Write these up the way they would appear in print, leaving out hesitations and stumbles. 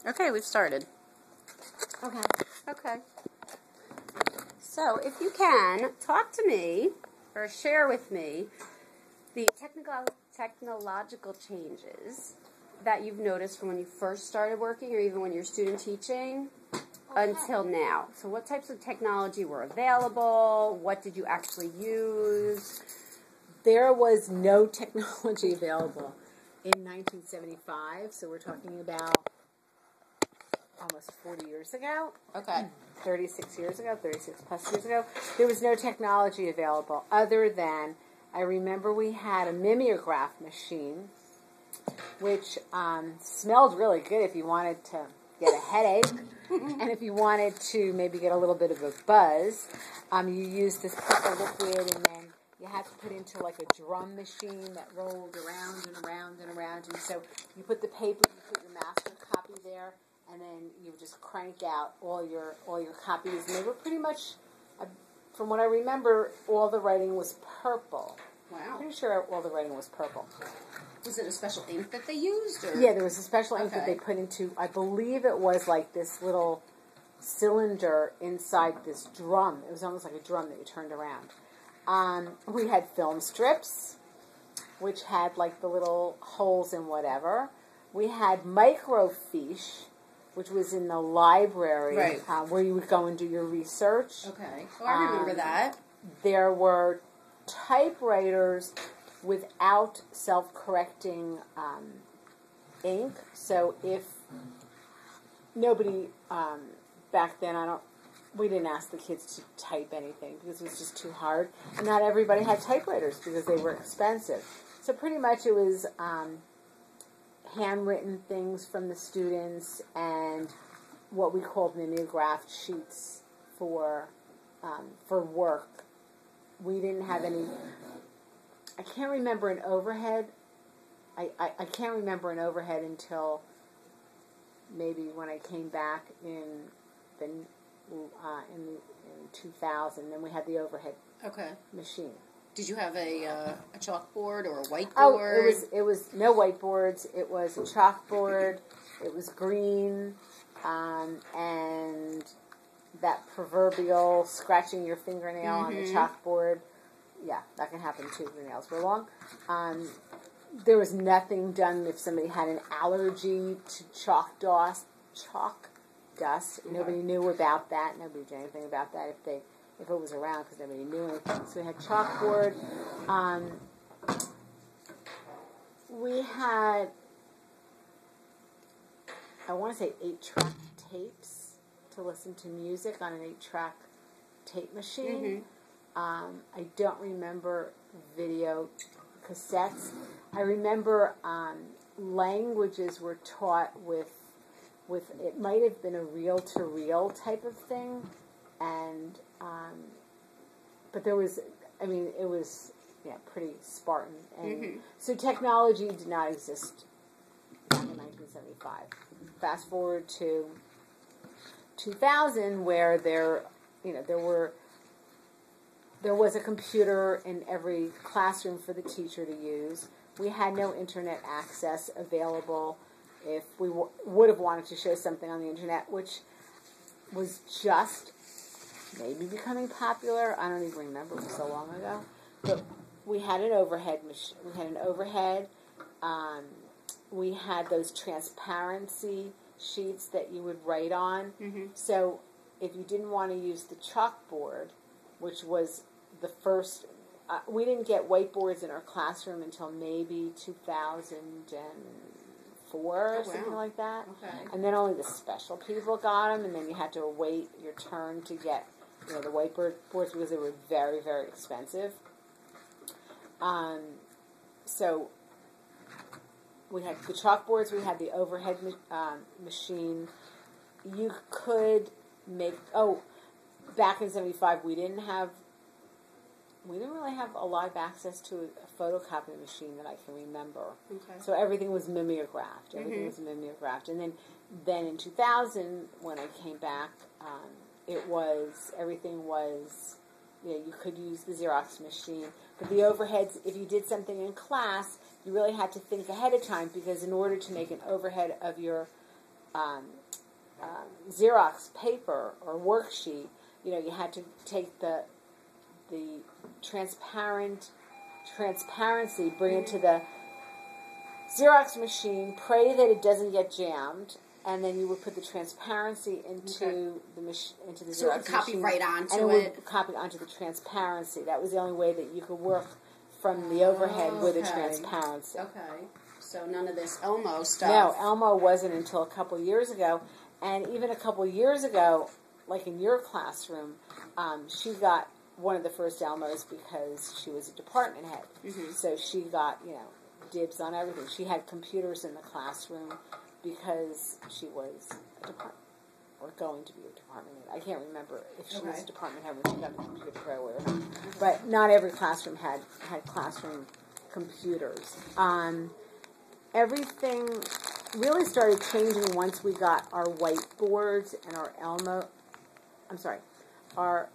Okay, we've started. Okay. Okay. So, if you can, talk to me or share with me the technological changes that you've noticed from when you first started working or even when you're student teaching until now. So, what types of technology were available? What did you actually use? There was no technology available in 1975, so we're talking about almost 40 years ago. Okay. 36 years ago, 36 plus years ago. There was no technology available other than, I remember we had a mimeograph machine, which smelled really good if you wanted to get a headache, and if you wanted to maybe get a little bit of a buzz, you used this purple liquid, and then you had to put into like a drum machine that rolled around and around and around, and so you put the paper, you put your master copy there, and then you would just crank out all your copies, and they were pretty much, from what I remember, all the writing was purple. Wow. Pretty sure all the writing was purple. Was it a special ink that they used? Or? Yeah, there was a special ink that Okay. they put into, I believe it was like this little cylinder inside this drum. It was almost like a drum that you turned around. We had film strips, which had like the little holes in whatever. We had microfiche, which was in the library, Right. Where you would go and do your research. Okay. Oh, I remember that. There were typewriters without self-correcting ink. So if nobody back then, we didn't ask the kids to type anything because it was just too hard. And not everybody had typewriters because they were expensive. So pretty much it was handwritten things from the students and what we called mimeographed sheets for work. We didn't have any. I can't remember an overhead. I can't remember an overhead until maybe when I came back in 2000. Then we had the overhead machine. Did you have a chalkboard or a whiteboard? Oh, it was no whiteboards. It was a chalkboard. It was green, and that proverbial scratching your fingernail on the chalkboard. Yeah, that can happen too if your nails were long. There was nothing done if somebody had an allergy to chalk dust. Nobody knew about that. Nobody did anything about that if it was around because nobody knew anything. So we had chalkboard. We had, I want to say 8-track tapes to listen to music on an 8-track tape machine. I don't remember video cassettes. I remember languages were taught with it might have been a reel-to-reel type of thing, and but there was, it was pretty Spartan, and so technology did not exist back in 1975. Fast forward to 2000, where there was a computer in every classroom for the teacher to use. We had no internet access available if we would have wanted to show something on the internet, which was just maybe becoming popular. I don't even remember, it was so long ago. But we had an overhead machine. We had an overhead. We had those transparency sheets that you would write on. So if you didn't want to use the chalkboard, which was the first, we didn't get whiteboards in our classroom until maybe 2004 or something like that. Okay. And then only the special people got them, and then you had to wait your turn to get the whiteboards because they were very, very expensive. So we had the chalkboards, we had the overhead machine. You could make, back in 75, we didn't really have a lot of access to a photocopy machine that I can remember. Okay. So everything was mimeographed. And then in 2000, when I came back, everything was, you could use the Xerox machine. But the overheads, if you did something in class, you really had to think ahead of time, because in order to make an overhead of your Xerox paper or worksheet, you had to take the transparency, bring it to the Xerox machine, pray that it doesn't get jammed, and then you would put the transparency into the into the Xerox so it would copy machine, right onto and it would copy onto the transparency. That was the only way that you could work from the overhead with the transparency. Okay. So none of this Elmo stuff. No, Elmo wasn't until a couple years ago. And even a couple years ago, like in your classroom, she got one of the first Elmos because she was a department head. Mm-hmm. So she got, dibs on everything. She had computers in the classroom because she was a department, or going to be a department head. I can't remember if she was a department head when she got the computer pro or not. But not every classroom had classroom computers. Everything really started changing once we got our whiteboards and our our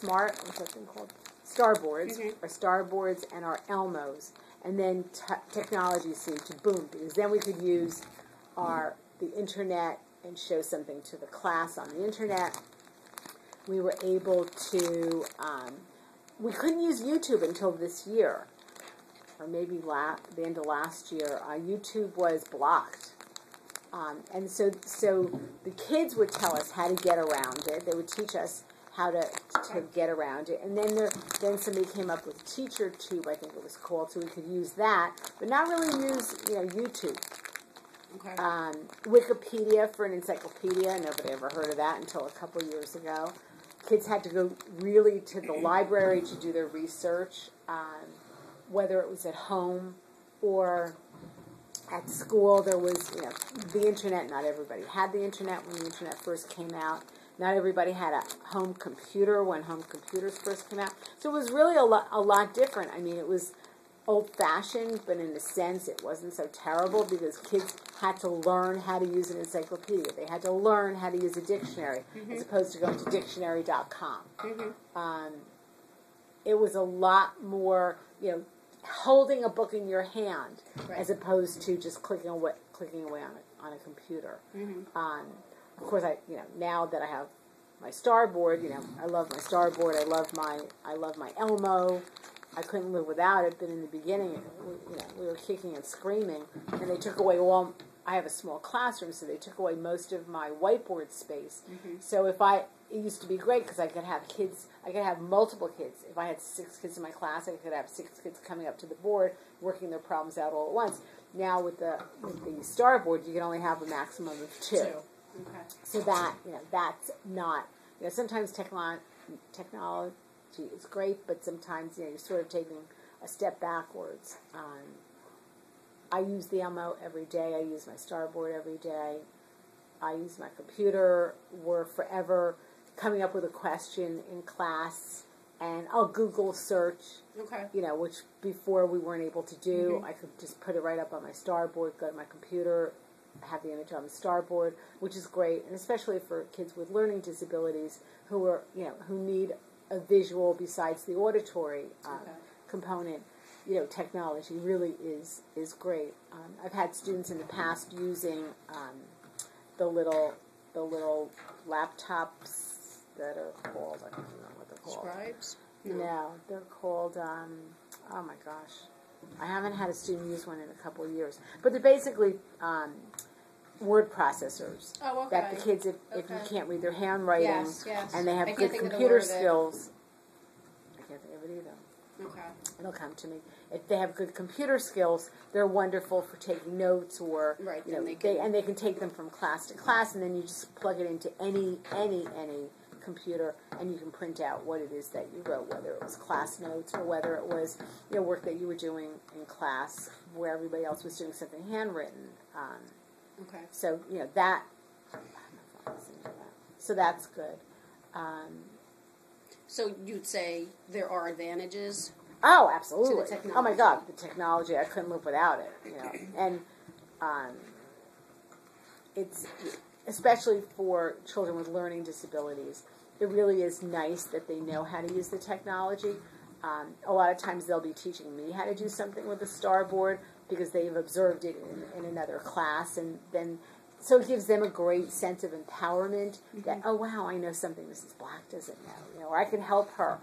what's that thing called? Starboards, our starboards and our Elmos. And then technology seemed to boom, because then we could use the internet and show something to the class on the internet. We were able to, we couldn't use YouTube until this year, or maybe the end of last year. YouTube was blocked. And so the kids would tell us how to get around it. They would teach us how to get around it. And then somebody came up with TeacherTube, I think it was called, so we could use that, but not really use YouTube. Okay. Wikipedia for an encyclopedia, nobody ever heard of that until a couple years ago. Kids had to go really to the library to do their research, whether it was at home or at school. There was, the internet. Not everybody had the internet when the internet first came out. Not everybody had a home computer when home computers first came out. So it was really a lot different. I mean, it was old-fashioned, but in a sense it wasn't so terrible, because kids had to learn how to use an encyclopedia. They had to learn how to use a dictionary, as opposed to going to dictionary.com. It was a lot more, holding a book in your hand, as opposed to just clicking away on a computer. Of course, now that I have my Starboard, I love my Starboard. I love my Elmo. I couldn't live without it. But in the beginning, we were kicking and screaming, and they took away all. I have a small classroom, so they took away most of my whiteboard space. So it used to be great because I could have kids. I could have multiple kids. If I had 6 kids in my class, I could have 6 kids coming up to the board, working their problems out all at once. Now with the Starboard, you can only have a maximum of 2. Okay. So that's not. Sometimes technology is great, but sometimes you're sort of taking a step backwards. I use the Elmo every day. I use my Starboard every day. I use my computer. We're forever coming up with a question in class, and I'll Google search. Okay. Which before we weren't able to do. I could just put it right up on my Starboard, go to my computer, have the image on the Starboard, which is great, and especially for kids with learning disabilities who need a visual besides the auditory component. Technology really is great. I've had students in the past using the little laptops that are called, I don't know what they're called. Scribes? No, they're called, oh my gosh. I haven't had a student use one in a couple of years. But they're basically word processors. Oh, okay. That the kids, if you can't read their handwriting, yes. and they have good computer skills. I can't think of it either. Okay. It'll come to me. If they have good computer skills, they're wonderful for taking notes, or they can take them from class to class, and then you just plug it into any computer, and you can print out what it is that you wrote, whether it was class notes or whether it was work that you were doing in class where everybody else was doing something handwritten. Okay. So that. So that's good. So you'd say there are advantages? Oh, absolutely. To the technology. Oh my God, the technology, I couldn't live without it. And it's especially for children with learning disabilities. It really is nice that they know how to use the technology. A lot of times they'll be teaching me how to do something with a starboard because they've observed it in another class, and then so it gives them a great sense of empowerment that, oh wow, I know something Mrs. Black doesn't know, or I can help her.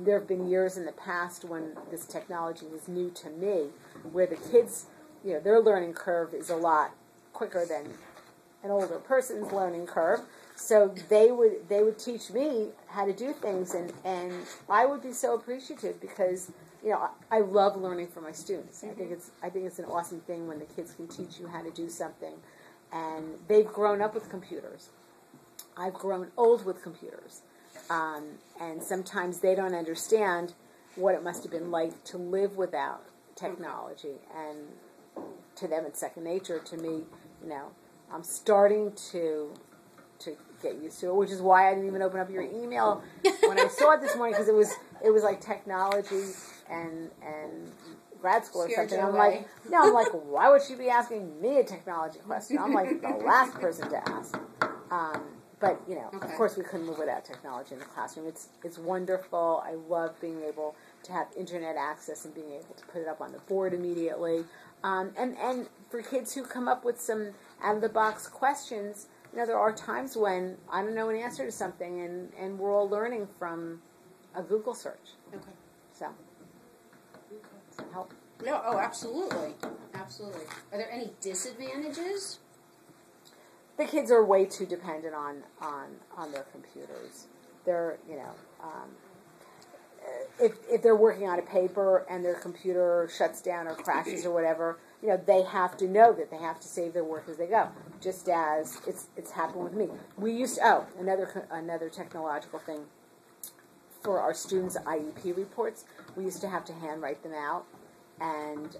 There have been years in the past when this technology was new to me, where the kids, their learning curve is a lot quicker than an older person's learning curve. So they would teach me how to do things, and I would be so appreciative because I love learning from my students. I think it's an awesome thing when the kids can teach you how to do something, and they've grown up with computers. I've grown old with computers, and sometimes they don't understand what it must have been like to live without technology, and to them it's second nature. To me, I'm starting to get used to it, which is why I didn't even open up your email when I saw it this morning, because it was like technology and grad school or something. I'm like, why would she be asking me a technology question? I'm like the last person to ask. But of course, we couldn't live without technology in the classroom. It's wonderful. I love being able to have internet access and being able to put it up on the board immediately. And for kids who come up with some out of the box questions, there are times when I don't know an answer to something, and we're all learning from a Google search. Okay. So, does that help? No, oh, absolutely. Absolutely. Are there any disadvantages? The kids are way too dependent on their computers. They're, if they're working on a paper and their computer shuts down or crashes or whatever, they have to know that they have to save their work as they go. Just as it's happened with me. We used another technological thing for our students' IEP reports. We used to have to handwrite them out and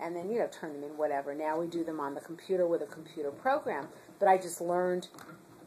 then turn them in, whatever. Now we do them on the computer with a computer program. But I just learned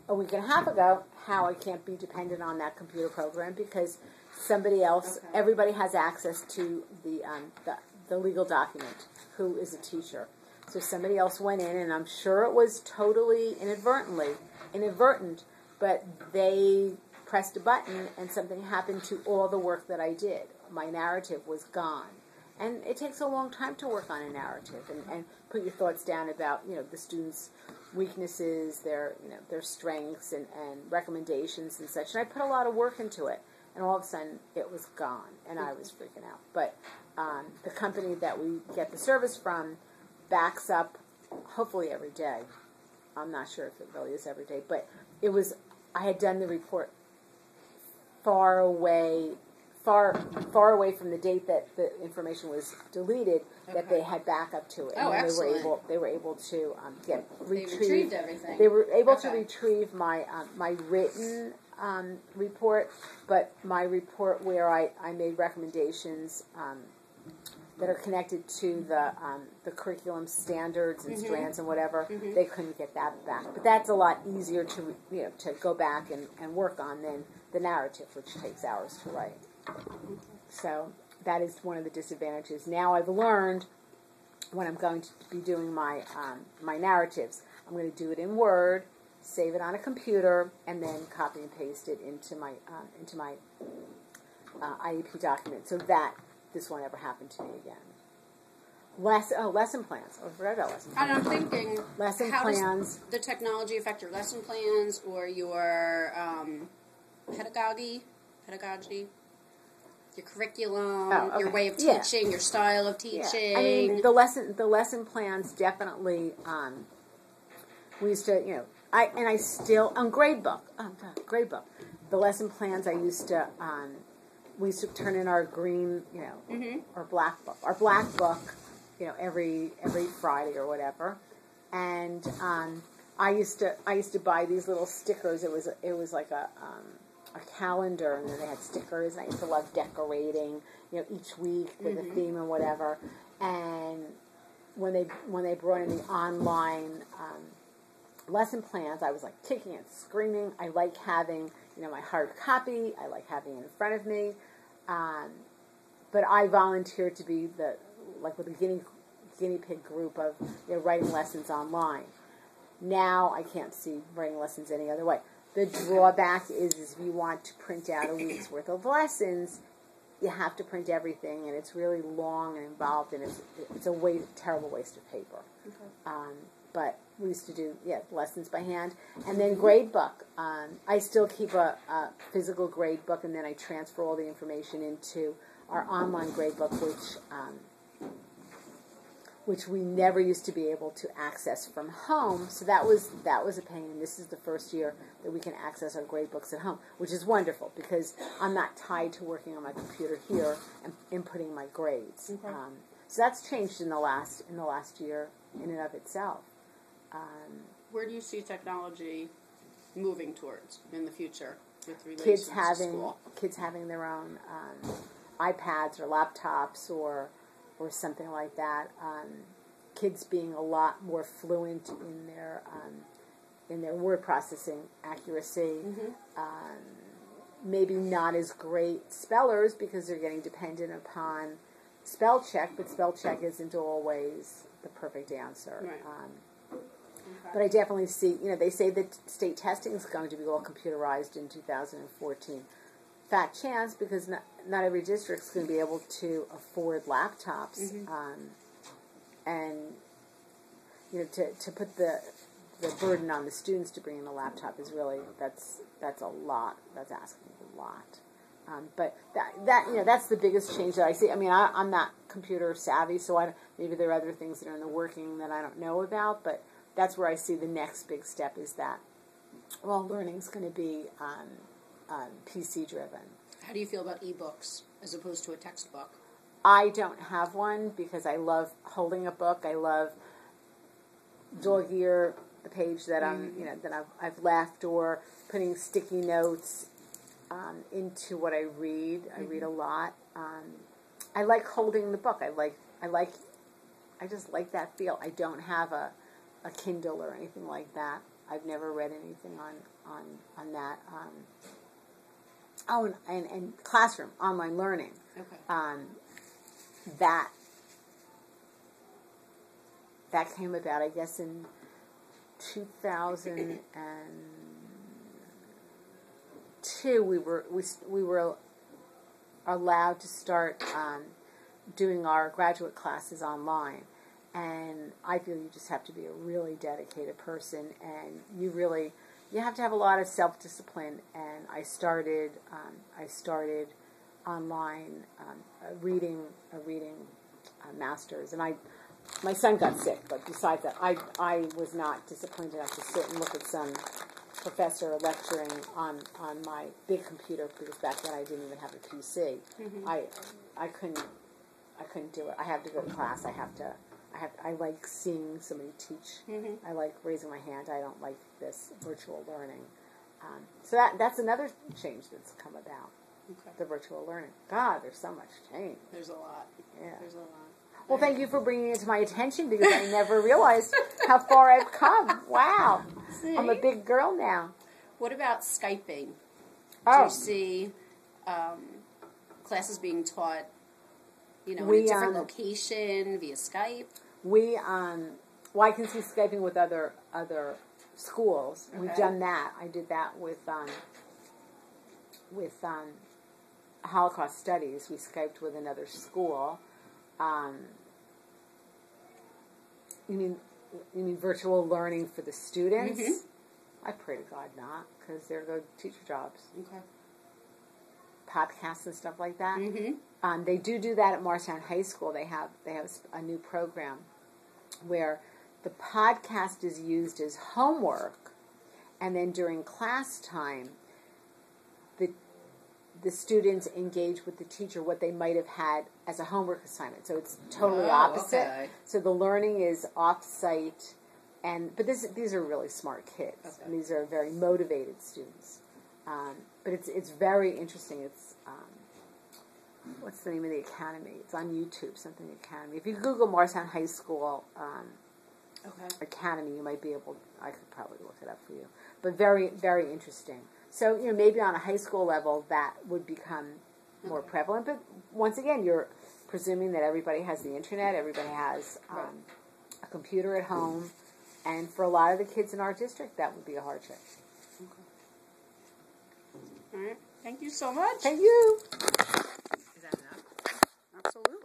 a week and a half ago how I can't be dependent on that computer program because somebody else, everybody has access to the legal document who is a teacher. So somebody else went in, and I'm sure it was totally inadvertent, but they pressed a button and something happened to all the work that I did. My narrative was gone. And it takes a long time to work on a narrative and put your thoughts down about, the students' weaknesses, their strengths and recommendations and such. And I put a lot of work into it. And all of a sudden, it was gone, and I was freaking out. But the company that we get the service from backs up, hopefully every day. I'm not sure if it really is every day, but I had done the report far away from the date that the information was deleted, that they had backup to it. Oh, and excellent. They were able to They retrieved everything. They were able to retrieve my written report, but my report where I made recommendations that are connected to the curriculum standards and strands and whatever, they couldn't get that back. But that's a lot easier to go back and work on than the narrative, which takes hours to write. So that is one of the disadvantages. Now I've learned when I'm going to be doing my narratives, I'm going to do it in Word, save it on a computer, and then copy and paste it into my IEP document, so that this won't ever happen to me again. Lesson plans. I forgot about lesson plans. And I'm thinking, how plans. Does the technology affect your lesson plans or your pedagogy, your curriculum, your way of teaching, your style of teaching? Yeah. I mean, the lesson plans definitely. We used to, gradebook. Gradebook. The lesson plans I used to. We used to turn in our green, our black book. Our black book, every Friday or whatever, and I used to buy these little stickers. It was like a calendar, and then they had stickers. And I used to love decorating, each week with a theme and whatever. And when they brought in the online lesson plans, I was like kicking and screaming. I like having my hard copy. I like having it in front of me. But I volunteered to be with a guinea pig group of writing lessons online. Now I can't see writing lessons any other way. The drawback is if you want to print out a week's worth of lessons, you have to print everything, and it's really long and involved, and it's a terrible waste of paper. Okay. But we used to do lessons by hand, and then grade book. I still keep a physical grade book, and then I transfer all the information into our online grade book, which we never used to be able to access from home. So that was a pain. And this is the first year that we can access our grade books at home, which is wonderful because I'm not tied to working on my computer here and inputting my grades. Okay. So that's changed in the last year in and of itself. Where do you see technology moving towards in the future with relation to school? Kids having their own iPads or laptops or something like that. Kids being a lot more fluent in their word processing accuracy. Maybe not as great spellers because they're getting dependent upon spell check, but spell check isn't always the perfect answer. Right. But I definitely see, they say that state testing is going to be all computerized in 2014. Fat chance, because not every district is going to be able to afford laptops. And, to put the burden on the students to bring in a laptop is really, that's a lot. That's asking a lot. But that's the biggest change that I see. I mean, I'm not computer savvy, so maybe there are other things that are in the working that I don't know about, but that's where I see the next big step is that, learning is going to be PC driven. How do you feel about ebooks as opposed to a textbook? I don't have one because I love holding a book. I love dog ear the page that I've left, or putting sticky notes into what I read. I read a lot. I like holding the book. I just like that feel. I don't have a Kindle or anything like that. I've never read anything on that. And classroom, online learning. Okay. That came about, I guess, in 2002. We were allowed to start doing our graduate classes online. And I feel you just have to be a really dedicated person, and you have to have a lot of self-discipline. And I started online a reading master's, and my son got sick. But besides that, I was not disciplined enough to sit and look at some professor lecturing on my big computer, because back then I didn't even have a PC. I couldn't do it. I have to go to class. I like seeing somebody teach. I like raising my hand. I don't like this virtual learning. So that's another change that's come about. Okay. The virtual learning. God, there's so much change. There's a lot. Yeah. There's a lot. Well, thank you for bringing it to my attention, because I never realized how far I've come. Wow. See? I'm a big girl now. What about Skyping? Oh. Do you see classes being taught, in a different location via Skype? I can see Skyping with other schools. Okay. We've done that. I did that with Holocaust Studies. We Skyped with another school. You mean virtual learning for the students? I pray to God not, because they're good teacher jobs. Okay. Podcasts and stuff like that. They do that at Morristown High School. They have a new program where the podcast is used as homework, and then during class time, the students engage with the teacher what they might have had as a homework assignment. So it's totally opposite. Okay. So the learning is off-site, but these are really smart kids. Okay. And these are very motivated students. But it's very interesting. It's what's the name of the academy? It's on YouTube, something Academy. If you Google Morristown High School Academy, you might be able. I could probably look it up for you. But very, very interesting. So maybe on a high school level that would become more prevalent. But once again, you're presuming that everybody has the internet, everybody has a computer at home, and for a lot of the kids in our district, that would be a hardship. Okay. All right. Thank you so much. Thank you. Is that Absolutely.